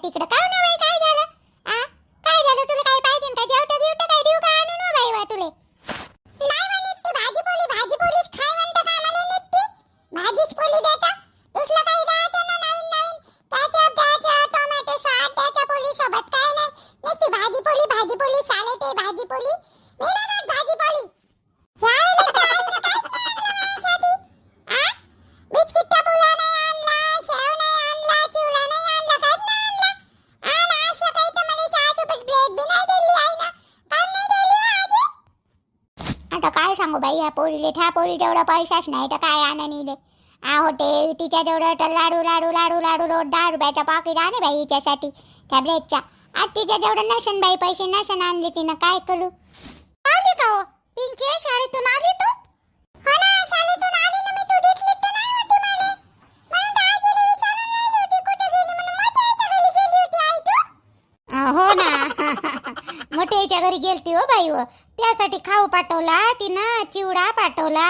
तिकडं का ना बाई काय झालं आ काय झालं तुला काय पाहिजे का जेवटा काय देऊ का आणू ना बाई वा तुले नाही म्हणे ती भाजी पोळीच खाय म्हणते का मला निघती भाजीच पोळी देता दुसरं काही द्यायचं ना नवीन केचप द्यायचं टोमॅटो सॉस द्यायचं पोळी सोबत काय नाही नुसती भाजी पोळी शाळेत आहे भाजी पोळी मी नाही खात भाजी पोळी यावेळेस तर आईनं काय बनवलं माझ्यासाठी आ बिस्किटचा पुडा नाही आणला शेव नाही आणला चिवडा नाही आणला काहीच नाही आणला आणि असं काही तर मला चहासोबत ब्रेड बी नाही दिली आईनं काम नाही दिली आजी आता काय सांगू बाई या पोरीले ठा पोरी तेवढा पैसाच नाही तर काय आणा नेले होते तिच्या जेवढं तर लाडू रोज 10 रुपयाचा पाकिट आणे बाई हिच्यासाठी त्या ब्रेडच्या आज तिच्या जेवढं नसन बाई पैसे नसन आणले तिनं काय करू आली का हो पिंकी शाळेतून आली तू हो ना शाळेतून आली ना मी तू दिसली तर नाही होती मला म्हणून तर आजीला विचारून राहिली होती कुठे गेली म्हणून मोठ्याच्या घरी गेली होती आई तू हो ना मोठ्याच्या घरी गेलती हो बाई व त्यासाठी खाऊ पाठवला तिनं चिवडा पाठवला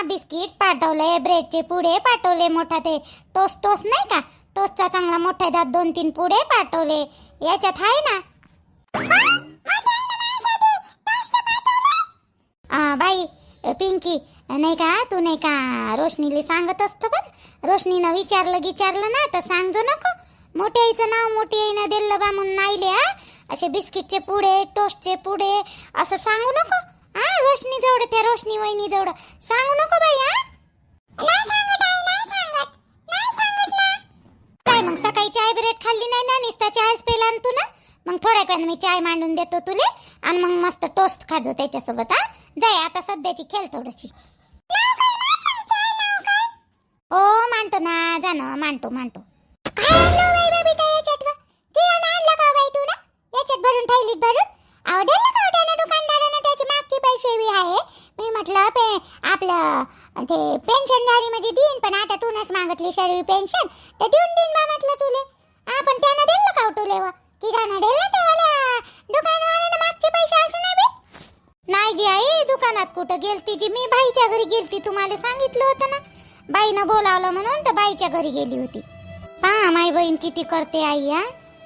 बिस्किट पाठवले ब्रेडचे पुडे पाठवले मोठा ते टोस्ट नाही का टोस्टचा चांगला मोठा त्यात 2-3 पुडे पाठवले याच्यात आहे ना बाई पिंकी नाही का तू नाही का रोशनीला सांगत असतो पण रोशनीनं विचारलं ना तर सांगजो नको मोठ्या आईचं नाव मोठी आईनं दिलं बा म्हणून आईले असे बिस्किटचे पुडे टोस्टचे पुडे असं सांगू नको रोशनी जवळ त्या रोशनी वहिनी जवळ सांगू नको बाई काय मग सकाळी चाय ब्रेड खाल्ली नाही ना निस्ता चायच पेला तू ना मग थोड्या वेळाने मी चाय मांडून देतो तुले आणि मग मस्त टोस्ट खाजो त्याच्यासोबत जाय आता सध्याची खेळ थोडीशी हो मांडतो ना जाणं मांडतो याच्यात भरून ठेवलीत भरून आवडेल ना दुकानदारानं त्याची मागची पैसे बी आहे मी म्हटलं आपलं ते पेन्शनदारी म्हणजे देईन पण आता तूनच मागितली सर्व पेन्शन तर देऊन बा म्हटलं तुले पण त्यानं दिलं का तुले व किराणा दिला तेव्हा दुकानवाल्यानं मागचे पैसे असू नाही जी आई दुकानात कुठं गेलती जी मी बाईच्या घरी गेलती तुम्हाला सांगितलं होतं ना बाईनं बोलावलं म्हणून तर बाईच्या घरी गेली होती पहा माई बहीण किती करते आई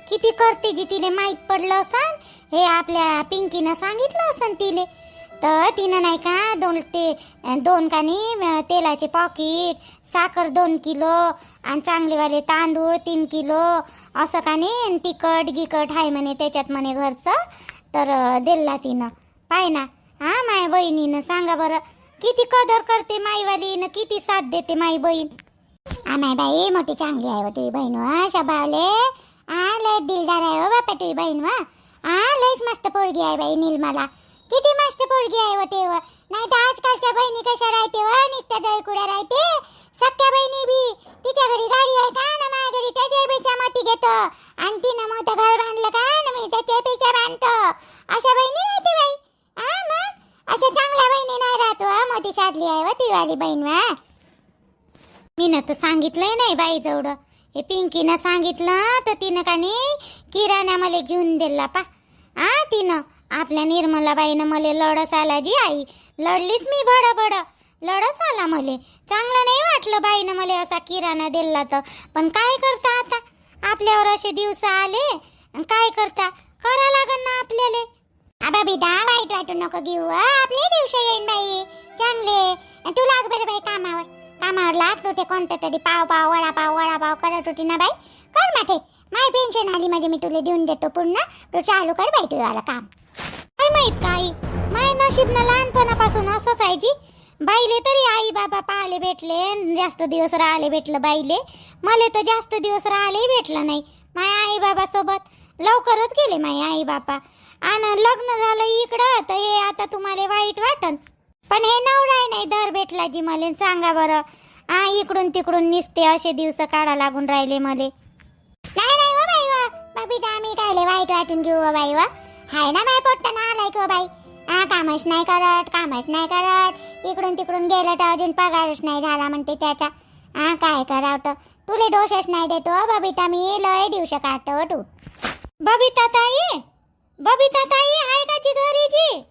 किती करते जी तिने माहीत पडलं असन हे आपल्या पिंकीनं सांगितलं असन तिले तर तिनं नाही का दोन कानी तेलाचे पॉकेट साखर 2 किलो आणि चांगलेवाले तांदूळ 3 किलो असं कानी तिखट आहे म्हणे त्याच्यात म्हणे घरचं तर दिला तिनं पाय ना माय बहिणीनं सांगा बरं किती कदर करते माईवालीनं किती साथ देते माई बहीण माय बाई मोठी चांगली आहे वाटी बहीण शबावले लय दिलदार आहे हो बापा तुझी बहीण लयच मस्त पोरगी आहे बाई निर्मला किती मस्त पोरगी आहे वाटे नाही तर आजकालच्या बहिणी कशा राहते निस्त्या जळकुड्या राहते सख्या बहिणी बी तिच्या घरी गाडी आहे का ना माझ्या घरी त्याच्यापेक्षा मती घेतो आणि तिनं मोठं घर बांधलं का ना मी त्याच्यापेक्षा बांधतो अशा बहिणी राहते बाई मग अशा चांगल्या बहिणी नाही राहतो मोठी साधली आहे व ती वाली बहीण मीनं तर सांगितलंय नाही बाई जवळ हे पिंकीनं सांगितलं तर तिनं का नाही किराणा मला घेऊन दिला पा तिनं आपल्या निर्मलाबाईनं मला लढस आला जी आई लढलीच मी बड लढस आला मला चांगलं नाही वाटलं बाईनं मला असा किराणा दिला तर पण काय करता आता आपल्यावर असे दिवस आले काय करता करा लागन ना आपल्याला आबा बेटा वाईट वाटू नको घेऊ आपले दिवस येईन बाई चांगले तू लाग बरं बाई कामावर लाग तू ते कोणतं तरी पाव वडापाव करत होती ना बाई कर माठे माय पेन्शन आली म्हणजे मी तुला देऊन देतो पुन्हा तू चालू कर बाई तुझ्याला काम काय माहित काही माय नशीबनं लहानपणापासून असंच आहे जी बाईले तरी आई बाबा पाहायला भेटले जास्त दिवस राहिले भेटलं बाईले मला तर जास्त दिवस राहिले भेटलं नाही माय आई बाबा सोबत लवकरच गेले माय आई बाबा आणि लग्न झालं इकडं तर हे आता तुम्हाला वाईट वाटन पण हे नवरा नाही दर भेटला जी मला सांगा बरं इकडून तिकडून निसते असे दिवस काढा लागून राहिले मले नाही व बाई बाबी आम्ही कायले वाईट वाटून घेऊ व बाई हाय ना बाई पोट्ट ना आलाय को बाई कामच नाही करत इकडून तिकडून गेलं तर अजून पगारच नाही झाला म्हणते त्याचा काय करावं तुले दोषच नाही देतो बबिता मी लय दिवस काढतो तू बबिता ताई आहे का जी घरी जी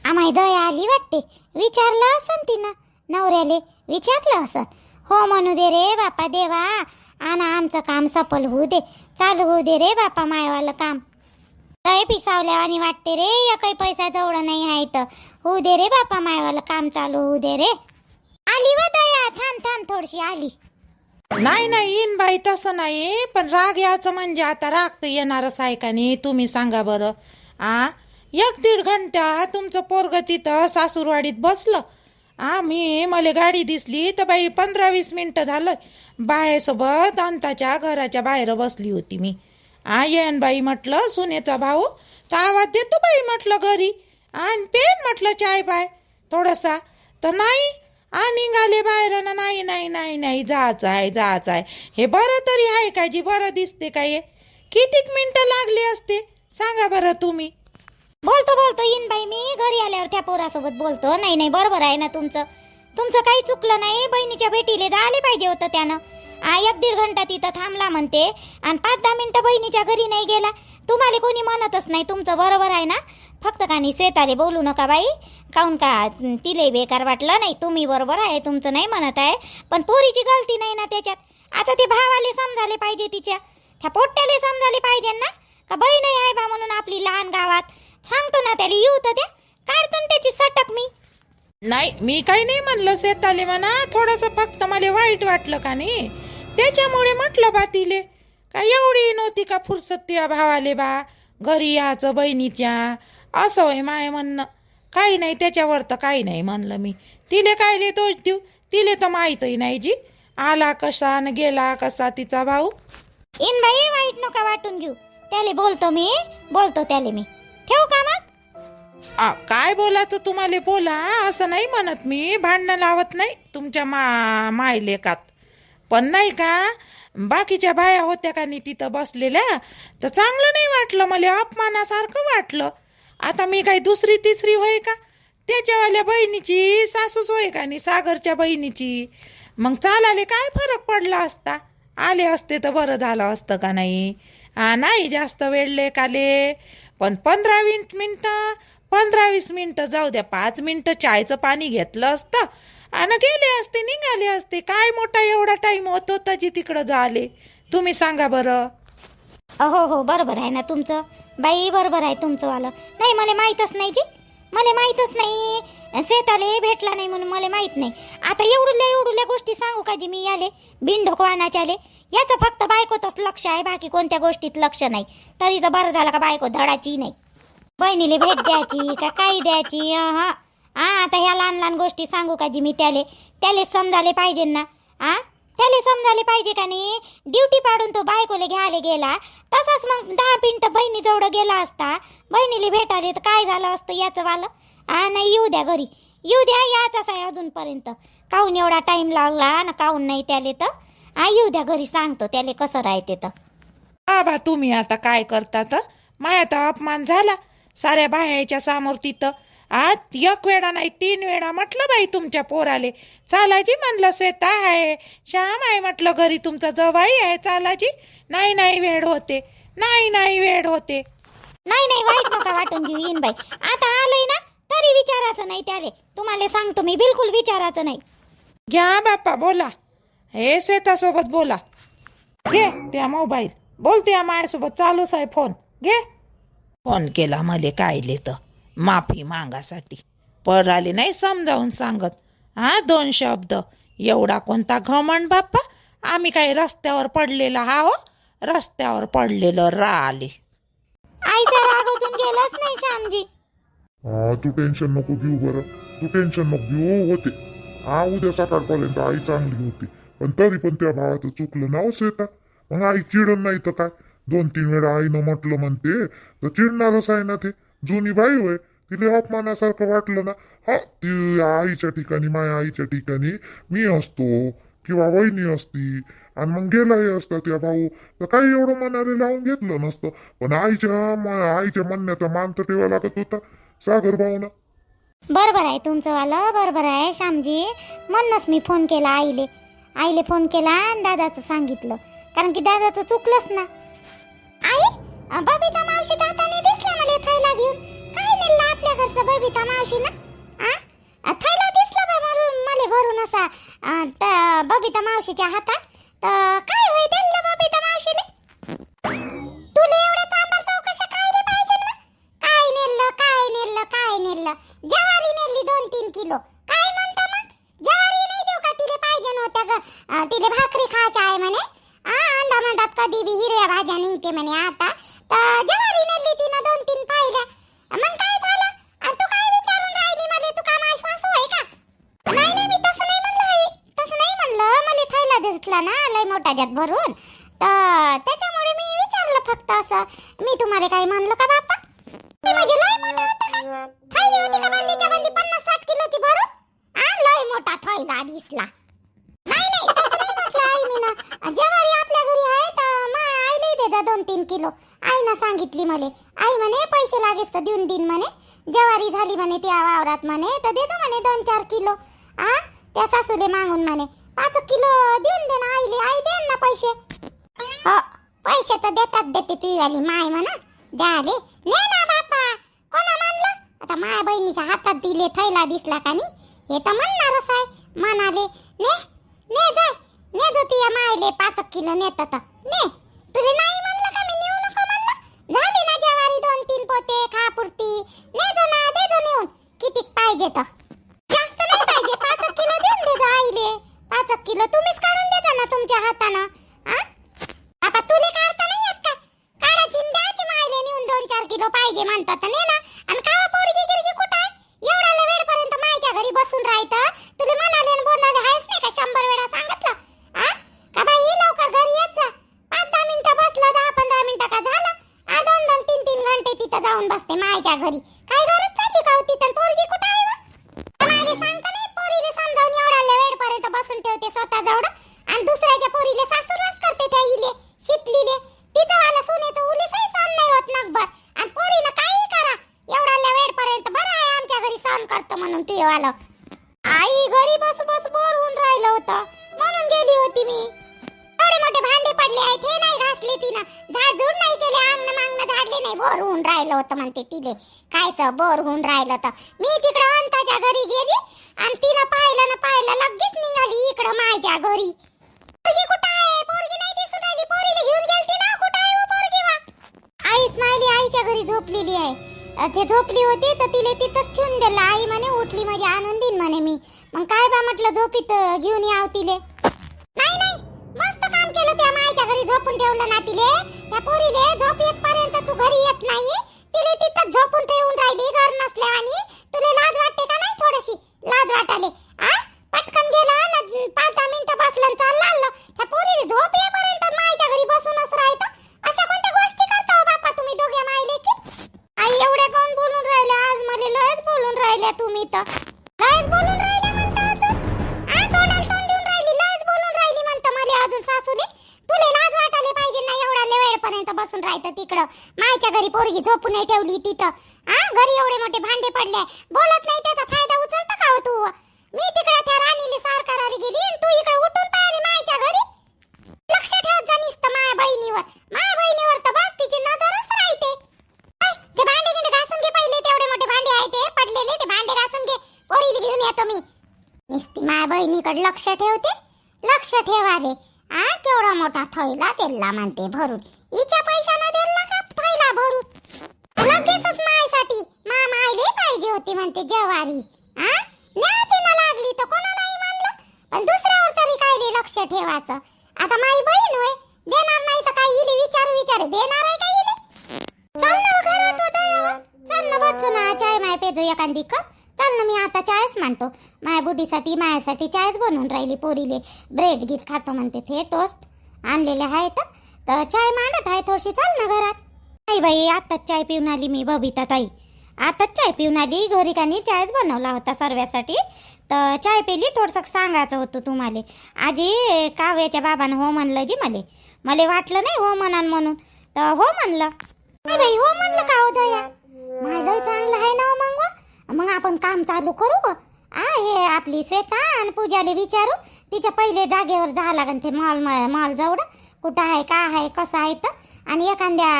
आम्हाला दया आली वाटते विचारलं असन तिनं नवऱ्याले विचारलं असन हो म्हणू दे रे बापा देवा, आणि आमचं काम सफल होऊ दे, चालू होऊ दे रे बापा मायवालं काम. लय पिसावल्यावानी वाटते रे, काही पैसा जवळ नाही आहे तर होऊ दे रे बापा मायवालं काम चालू होऊ दे रे. आली व दया, थांब थांब थोडीशी आली. नाही नाही येईन बाई, तसं नाही, पण राग याचं म्हणजे आता राग तर येणारच आहे का नाही, तुम्ही सांगा बरं. 1-1.5 घंटा तुमचं पोरग तिथं सासूरवाडीत बसलं. मला गाडी दिसली तर बाई 15-20 मिनिटं झालं बाहेरसोबत अंताच्या घराच्या बाहेर बसली होती मी. येन बाई म्हटलं सुनेचा भाऊ तर आवाज देतो बाई म्हटलं घरी, आणि पेन म्हटलं चाय पाय थोडासा, तर नाही निघाले बाहेर ना, नाही नाही नाही नाही जायचं आहे. हे बरं तरी आहे का जी, बरं दिसते काय? कितीक मिनिटं लागली असते सांगा बरं तुम्ही. बोलतो येईन बाई, मी घरी आल्यावर त्या पोरासोबत बोलतो. नाही बरोबर आहे ना तुमचं काही चुकलं नाही. बहिणीच्या भेटीला जायला पाहिजे होतं त्यानं. 1-1.5 घंटा तिथं थांबला म्हणते, आणि 5-10 मिनिटं बहिणीच्या घरी नाही गेला. तुम्हाला कोणी म्हणतच नाही, तुमचं बरोबर आहे ना. फक्त कानी श्वेताले बोलू नका बाई, काऊन का तिले बेकार वाटलं नाही. तुम्ही बरोबर आहे, तुमचं नाही म्हणत आहे, पण पोरीची गलती नाही ना त्याच्यात. आता ते भावाले समजायला पाहिजे, तिच्या त्या पोट्ट्याले समजायला पाहिजे ना, का बहीण आहे बा म्हणून आपली लहान गावात. सांगतो ना त्याला, येऊ तर द्या, काढतो त्याची सटक मी. नाही मी काही नाही म्हणलं शेताले म्हणा, थोडंसं फक्त मला वाईट वाटलं का नाही, त्याच्यामुळे म्हटलं बा तिले. का एवढी नव्हती का फुरसत त्या भावाले बा घरी यायचं बहिणीच्या, असं होय माय म्हणणं. काही नाही त्याच्यावर तर काही नाही म्हणलं मी. तिले कायले दोष देऊ, तिले तर माहीतही नाही जी आला कसा न गेला कसा तिचा भाऊ. इन बाई वाईट नका वाटून घेऊ, त्याले बोलतो त्याले मी. ठेवू का मग? काय बोलायचं तुम्हाला बोला, असं नाही म्हणत मी, भांडणं लावत नाही तुमच्या माय लेकात. पण नाही का बाकीच्या बाया होत्या का नाही तिथं बसलेल्या, तर चांगलं नाही वाटलं मला, अपमानासारखं वाटलं. आता मी काही 2री-3री होय का, त्याच्यावाल्या बहिणीची सासूच होय का नाही, सागरच्या बहिणीची. मग चालाले काय फरक पडला असता, आले असते तर बरं झालं असतं का नाही. नाही जास्त वेळ लेकाले, पण 15-20 मिनिटं 15-20 मिनिटं जाऊ द्या, 5 मिनिटं चायचं पाणी घेतलं असतं आणि गेले असते, निघाले असते. काय मोठा एवढा टाइम होत होता जी तिकडं झाले, तुम्ही सांगा बरं. हो बरोबर आहे ना तुमचं बाई, बरोबर आहे तुमचं वालं. नाही मला माहीतच नाही जी, मला माहीतच नाही. शेताले भेटला नाही म्हणून मला माहीत नाही. आता एवढुल्या गोष्टी सांगू का जी मी याले बिनढोकवानाच्या आले. याचं फक्त बायकोतच लक्ष आहे, बाकी कोणत्या गोष्टीत लक्ष नाही. तरी तर बरं झालं का बायको धडाची नाही, बहिणीला भेट द्यायची का काही द्यायची. आता ह्या लहान गोष्टी सांगू का जी मी त्याले समजायला पाहिजे ना. त्याले समजायला पाहिजे का नाही. ड्युटी पाडून तो बायकोले घ्यायला गेला, तसाच मग 10 मिनिटं बहिणीजवळ गेला असता, बहिणीला भेटाले तर काय झालं असतं याचं वालं. नाही येऊ द्या घरी, येऊ द्या, याचाच आहे अजूनपर्यंत. काहून एवढा टाइम लागला ना, काहून नाही त्याले तर. येऊ द्या घरी, सांगतो त्याले कसं राहते तर. बा तुम्ही आता काय करता तर, माया तर अपमान झाला साऱ्या बायाच्या समोर तिथं. 1 वेळा नाही 3 वेळा म्हटलं बाई तुमच्या पोराले चालायची, म्हणलं श्वेता आहे, श्याम आहे म्हटलं घरी, तुमचा जवाई आहे चालायची. नाही वेळ होते, नाही वेळ होते. नाही वाईट नका वाटून घेऊ येईन बाई. आता आलंय ना तरी विचारायचं नाही त्याले, तुम्हाला सांगतो मी, बिलकुल विचारायचं नाही. घ्या बापा बोला, हे श्वेतासोबत बोला, घे त्या मोबाईल, बोलते मायासोबत, चालूच आहे फोन. घे फोन केला मले कायले तर माफी मागासाठी, पराले नाही समजावून सांगत. 2 शब्द, एवढा कोणता घमंड बाप्पा. आम्ही काही रस्त्यावर पडलेला हो, रस्त्यावर पडलेलं राहिले. आईचा राग अजून गेलाच नाही श्यामजी. तू टेन्शन नको घेऊ बरं, तू टेन्शन नको घेऊ. होते उद्या सकाळपर्यंत आई चांगली होती, पण तरी पण त्या भावाचं चुकलं ना श्वेता. मग आई चिडण नाही तर काय, 2-3 वेळा आईनं म्हटलं म्हणते तर चिडणारच आहे ना. ते जुनी बाई होय, तिला अपमानासारखं वाटलं ना. ती आईच्या ठिकाणी, माझ्या आईच्या ठिकाणी मी असतो किंवा वहिनी असती आणि मग गेलाही असता त्या भाऊ, तर काही एवढं मनाला लावून घेतलं नसतं. पण आईच्या म्हणण्याचा मान तर ठेवा लागत होता सागर भाऊना. बरोबर आहे तुमचं वालं, बरोबर आहे श्यामजी. म्हणूनच मी फोन केला आईले फोन केला आणि दादाचं सांगितलं, कारण की दादाचं चुकलंच ना. आई बबिता मावशी दादाने दिसला मला थैला घेऊन. काय नेलं आपल्या घरचं बबिता मावशी ना. थैला दिसला मला भरून असा. बबिता मावशीच्या हातात. तर काय होय दिलं बबिता मावशीले? तुला एवढ्या तांबा चौकशा काय रे पाहिजे ना? काय नेलं ज्वारी नेली 2-3 किलो. काय म्हणता मग? ज्वारी नाही देऊ का? तिले पाहिजे नव्हत्या ग, तिले भाकरी खायच्या आहे म्हणे. अंदामंदात कधी बी हिरव्या भाज्या निघते म्हणे आता. तर ज्वारी नेली तिनं 2-3 पाहिल्या. मग काय झालं? आणि तू काय विचारून राहिली मला? तू का माझी सासू आहे का? नाही मी तसं नाही म्हणलं आई. तसं नाही म्हणलं. मला थैला दिसला ना लय मोठा जात भरून, तर त्याच्यामुळे मी विचारलं फक्त असं. मी तुम्हाला काय म्हणलं का बाप्पा? ते म्हणजे लय मोठा होता का? थैली होती का बांधीच्या बांधी 50-60 किलोची भरून? लय मोठा थैला दिसला. नाही तसं नाही म्हटलं आई मी ना. ज्वारी आपल्या घरी आहे तर मा आईला दे जा 2-3 किलो. आईनं सांगितली मले. आई म्हणे पैसे लागेस तर देऊन म्हणे. ज्वारी झाली म्हणे त्या वावरात म्हणे, तर देतो म्हणे 2-4 किलो. त्या सासूले मागून म्हणे 5 किलो देऊन दे ना आईले. आई देन ना पैसे. हो पैसे तर देते ती वाली माय म्हणा द्याले. ने ना बापा, कोणा म्हणलं? आता माय बहिणीच्या हातात दिले थैला दिसला का नाही हे तर म्हणणारच आहे. म्हणाले ने जो ती मायले 5 किलो नेत तर ने. तुला नाही म्हणलं का मी नेऊ नको म्हणलं? झाली ना ज्वारी 2-3 पोते खापुरती. ने जो ना दे जो नेऊन. किती पाहिजे तर? जास्त नाही पाहिजे. 5 किलो देऊन दे जा आईले. 5 किलो तुम्हीच काढून देजा ना तुमच्या हातानं. आता तुले काढता नाही येत का? काढायची न द्यायची मायले नेऊन 2-4 किलो पाहिजे म्हणतात ने ना. आणि कावा पोरगी गिरगी कुठं आहे? एवढ्या वेळपर्यंत मायच्या घरी बसून राहायचं. तुले म्हणाले न बोलणाले आहेच नाही का? 100 वेळा सांगितलं का बाई लवकर घरी येत जा. 5-10 मिनिटं बसलं, 10-15 मिनिटं का झालं? 2-2, 3-3 घंटे तिथं जाऊन बसते मायच्या घरी. काय गरज चालली का होती? तर पोरगी कुठं आहे? मायले सांगता नाही पोरीले समजावून एवढ्या वेळपर्यंत बसून ठेवते स्वतः जवळ. आणि दुसऱ्याच्या पोरीले सासूरवास करते त्या इले शितलीले. तिचं वाला सुनेचं उलीसही सहन नाही होत नकभर. आणि पोरीनं काही करा एवढ्या वेळपर्यंत बरं आहे आमच्या घरी सहन करतो म्हणून तुझे वाला. आई घरी बस बोर होऊन राहिलं होतं म्हणून गेली होती मी. एवढे मोठे भांडे पडले आहेत हे नाही घासले तिनं. झाडझूड नाही केले, आमनं मागणं झाडले नाही. बोर होऊन राहिलं होतं म्हणते तिले. कायचं बोर होऊन राहिलं तर मी तिकडं अंताच्या घरी गेली आणि तिनं पाहिलं लगेच निघाली इकडं माझ्या घरी. पोरगी कुठं आहे? पोरगी नाही दिसून राहिली. पोरीने घेऊन गेलती ना. कुठं आहे पोरगी वा? आई स्माइली आईच्या घरी झोपलेली आहे. ते झोपली होती तर तिले तिथंच ठेवून दिलं. आई म्हणे उठली म्हणजे आणून देईन म्हणे मी. मग काय बा म्हटलं झोपीत घेऊन याव तिले. नाही मस्त काम केलं. त्या मायच्या घरी झोपून ठेवलं ना तिले. त्या पोरीले झोप येतपर्यंत तू घरी येत नाही. तिले तिथंच झोपून ठेवून राहिली घर नसल्यावानी. तुला लाज वाटते का नाही? थोडीशी लाज वाटाले. पटकन गेला ना 5-10 मिनिटं बसलं चाललं आलं. त्या पोरीले झोप येईपर्यंत मायच्या घरी बसूनच राहायचं. अशा कोणत्या गोष्टी करता हो बापा तुम्ही दोघे मायले की? आई एवढे कोण बोलून राहिले आज? मला लयच बोलून राहिल्या तुम्ही तर. लयच बोलून राहिल्या म्हणता अजून. तोंडाला तोंड देऊन राहिली. लयच बोलून राहिली म्हणता मला अजून सासूले. तुले लाज वाटायला पाहिजे ना एवढ्या वेळपर्यंत बसून राहायचं तिकडं. मायच्या घरी पोरगी झोपून नाही ठेवली तिथं. घरी एवढे मोठे भांडे पडले. बोलत नाही त्याचा फायदा उचलता का हो तू? मी तिकडे त्या राणीले सारकारारी गेली आणि तू इकडे उठून पाहिली मायच्या घरी. लक्ष ठेवत जा नुसतं माया बहिणीवर. माया बहिणीवर तर बस तिची नजरच राहते. ते भांडे गिंडे घासून घे पहिले. तेवढे मोठे भांडे आहे ते पडलेले. ते भांडे घासून घे. पोरीला घेऊन येतो मी. नुसती माया बहिणीकडे लक्ष ठेवते. लक्ष ठेवाले. केवढा मोठा थैला दिला म्हणते भरून. हिच्या पैशानं दिला का थैला भरून? लगेचच मायसाठी मायले पाहिजे होती म्हणते ज्वारी. न्याची ना लागली तर कोणा नाही म्हणलं. पण दुसऱ्यावर तरी काय लक्ष ठेवायचं. आता माई बहीण होय देणार नाही तर काय इले विचारू देणार आहे का इले? चल ना घरात होता. चल ना बच्चू ना चाय माय पेजो एखादी कप. चल ना मी आता चायच मांडतो. माया बुडीसाठी मायासाठी चायच बनवून राहिली. पोरीले ब्रेड गीत खातो म्हणते. ते टोस्ट आणलेले आहेत तर चाय मांडत आहे थोडीशी. चल ना घरात. नाही बाई आताच चाय पिऊन आली मी बबिता ताई. आताच चाय पिऊन आली. घरी कानी चायच बनवला होता सर्व्यासाठी तर चाय पिली. थोडंसं सांगायचं होतं तुम्हाला. आजी काव्याच्या बाबानं हो म्हणलं जी मला वाटलं नाही हो म्हणान म्हणून तर हो म्हणलं. नाही बाई हो म्हणलं का हो दया? मला चांगलं आहे ना मग आपण काम चालू करू ग. हे आपली श्वेता आणि पूजाले विचारू. तिच्या पहिले जागेवर जा लागन ते मॉल जवळ कुठं आहे का आहे कसं आहे तर. आणि एखाद्या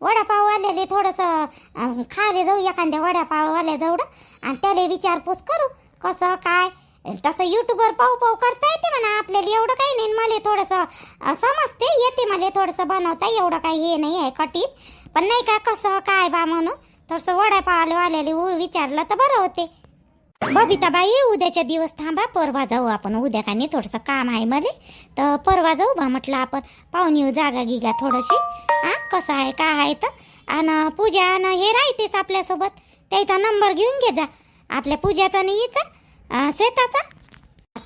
वडापाववाल्याले थोडंसं खाले जाऊ एखाद्या वडापाववाल्या जवळ आणि त्याला विचारपूस करू कसं काय तसं युट्यूबवर पाहू पाहू करता येते म्हणा आपल्याला, एवढं काही नाही. मला थोडंसं समजते, येते मला थोडंसं बनवता, एवढं काही हे नाही आहे कठीण. पण नाही का कसं काय बा म्हणून थोडंसं वडापाव आलेले विचारलं तर बरं होते. बबिताबाई उद्याच्या दिवस थांबा, परवा जाऊ आपण. उद्या का नाही थोडंसं काम आहे मला, तर परवा जाऊ बा म्हटलं आपण. पाहून येऊ जागा गिगा थोडीशी, कसं आहे काय आहे तर. आणि पूजा आणि हे राहतेच आपल्यासोबत, त्याचा नंबर घेऊन घे जा आपल्या पूजाचा आणि हिचा श्वेताचा.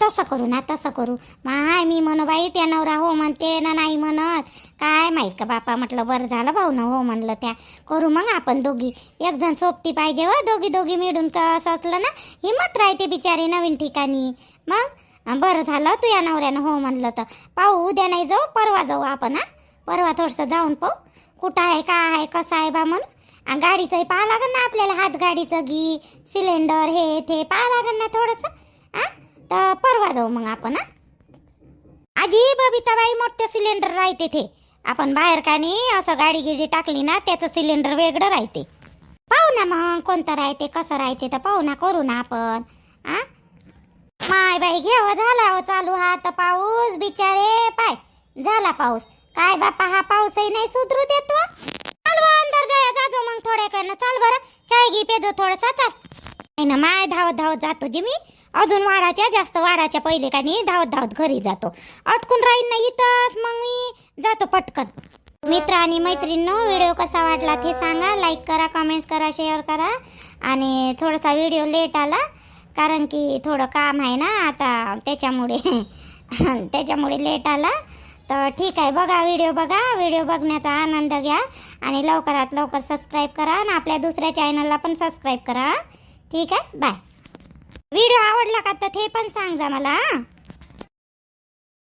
तसं करू ना, तसं करू. हाय मी म्हणू बाई त्या नवरा हो म्हणते ना नाही म्हणत, काय माहीत का बापा. म्हटलं बरं झालं भाऊ ना हो म्हणलं, त्या करू मग आपण दोघी. एक जण सोबती पाहिजे व, दोघी मिळून कसं असलं ना हिंमत राहते बिचारी नवीन ठिकाणी. मग बरं झालं तू या नवऱ्यानं हो म्हणलं तर. पाहू उद्या नाही जाऊ, परवा जाऊ आपण. परवा थोडंसं जाऊन पाहू कुठं आहे काय आहे कसं आहे बा म्हणून. गाडीचंही पाहा लागेल ना आपल्याला, हातगाडीचं घी सिलेंडर हे ते पाहा लागेल ना थोडंसं. तर परवा जाऊ मग आपण. आजी बबिताबाई मोठं सिलेंडर राहते ते, आपण बाहेर का नाही असं गाडी गिडी टाकली ना त्याचं सिलेंडर वेगळं राहते. पाहू ना मग कोणतं राहते कसं राहते तर पाहू ना, करू ना आपण. माय बाई घेव झाला हो चालू हा तर पाऊस बिचारे. पाय झाला पाऊस. काय बापा हा पाऊसही नाही सुधरू देत व. चाल व अंदर जाया जाजो मग थोड्याकडनं. चाल बरं चाय घी पेजो थोडंसा. चाल ना माय धावत धावत जातो जी मी. अजून जास्त वाढाच्या पहिले का नाही धावत घरी जातो. अटकून राहीन ना इथंच, मग मी जातो पटकन. मित्र आणि मैत्रिणींनो, व्हिडिओ कसा वाटला ते सांगा. लाईक करा, कमेंट्स करा, शेअर करा. आणि थोडासा व्हिडिओ लेट आला कारण की थोडं काम आहे ना आता, त्याच्यामुळे लेट आला. तर ठीक आहे, बघा व्हिडिओ, व्हिडिओ बघण्याचा आनंद घ्या. आणि लवकरात लवकर सबस्क्राईब करा आणि आपल्या दुसऱ्या चॅनलला पण सबस्क्राईब करा. ठीक आहे, बाय. व्हिडिओ आवडला का तर ते पण सांग जा मला.